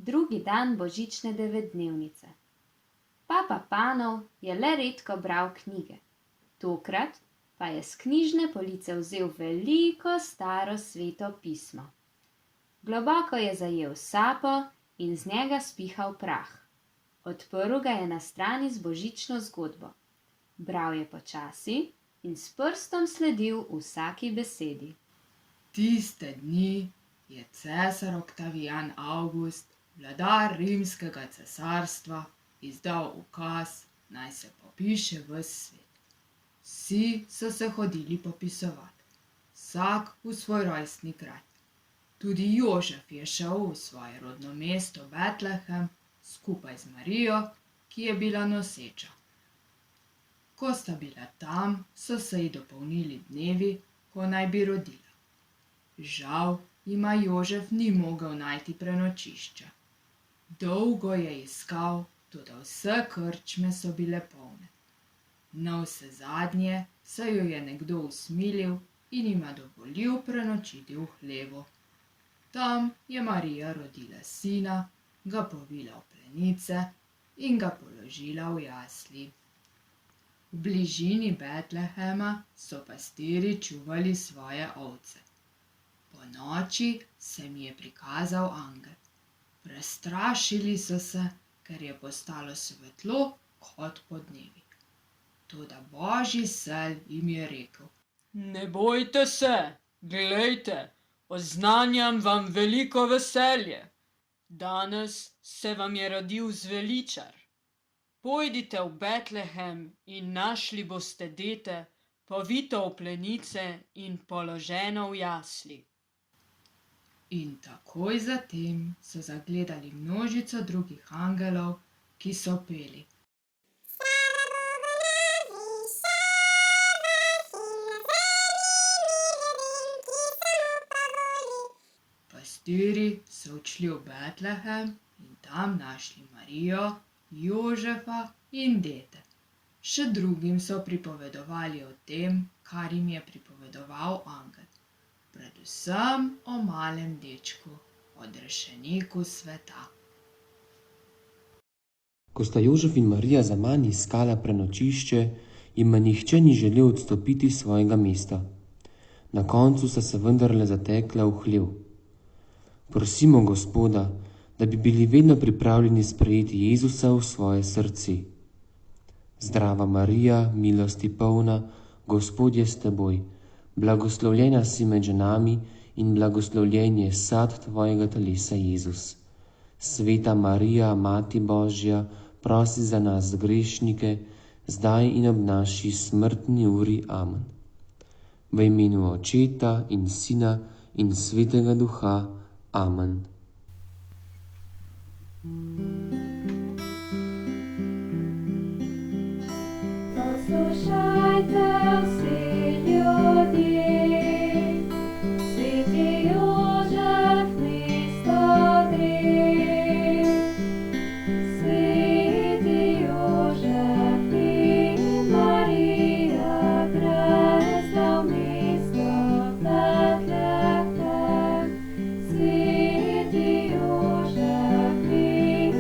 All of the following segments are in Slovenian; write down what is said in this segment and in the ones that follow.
drugi dan božične devetdnevnice. Papa Panov je le redko bral knjige, tokrat pa je s knjižne police vzel veliko staro sveto pismo. Globoko je zajel sapo in z njega spihal prah. Odprl ga je na strani z božično zgodbo. Bral je počasi in s prstom sledil vsaki besedi. Tiste dni je cesar Oktavijan Avgust, vladar rimskega cesarstva, izdal ukaz, naj se popiše ves svet. Vsi so se hodili popisovati, vsak v svoj rojstni kraj. Tudi Jožef je šel v svoje rodno mesto Betlehem skupaj z Marijo, ki je bila noseča. Ko sta bila tam, so se ji dopolnili dnevi, ko naj bi rodila. Žal jima Jožef ni mogel najti prenočišča. Dolgo je iskal, toda vse krčme so bile polne. Navsezadnje se jo je nekdo usmilil in jima dovolil prenočiti v hlevu. Tam je Marija rodila sina, ga povila v plenice in ga položila v jasli. V bližini Betlehema so pastirji čuvali svoje ovce. Ponoči se mi je prikazal angel. Prestrašili so se, ker je postalo svetlo kot podnevi. Toda Božji sel jim je rekel: Ne bojte se, glejte, oznanjam vam veliko veselje. Danes se vam je rodil zveličar. Pojdite v Betlehem in našli boste dete, povito v plenice in položeno v jasli. In takoj zatem so zagledali množico drugih angelov, ki so peli: Pastirji so odšli v Betlehem in tam našli Marijo, Jožefa in dete. Še drugim so pripovedovali o tem, kar jim je pripovedoval angel. Predvsem o malem dečku, odrešeniku sveta. Ko sta Jožef in Marija zaman iskala prenočišče, jima nihče ni želel odstopiti svojega mesta. Na koncu sta se vendarle zatekla v hlev. Prosimo Gospoda, da bi bili vedno pripravljeni sprejeti Jezusa v svoje srce. Zdrava Marija, milosti polna, Gospod je s teboj, blagoslovljena si med ženami in blagoslovljen je sad tvojega telesa, Jezus. Sveta Marija, Mati Božja, prosi za nas grešnike, zdaj in ob naši smrtni uri. Amen. V imenu Očeta in Sina in Svetega Duha. Amen. Poslušajte vsi ljudje, sveti Jožef mesto gre. Sveti Jožef in Marija gresta v mesto Betlehem. Sveti Jožef in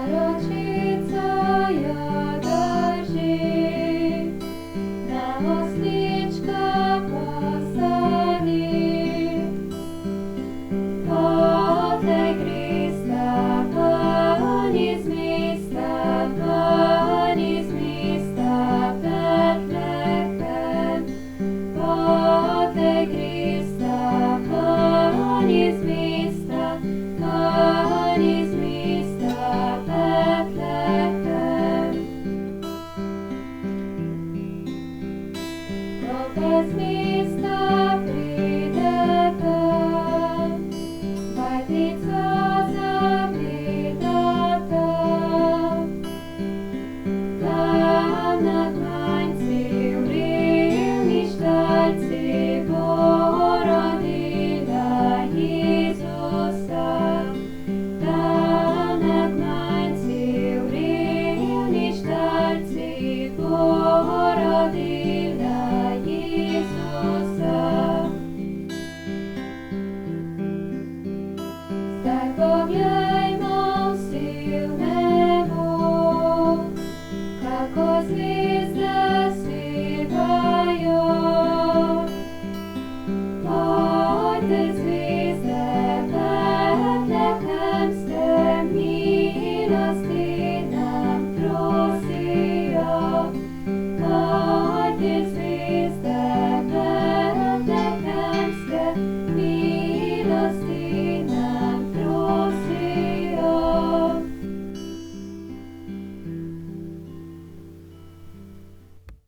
Ročica jo drži, na oslička posadi. Potlej Krista, ven iz mesta, Betlehem. Potlej Krista, ven iz mesta, ven iz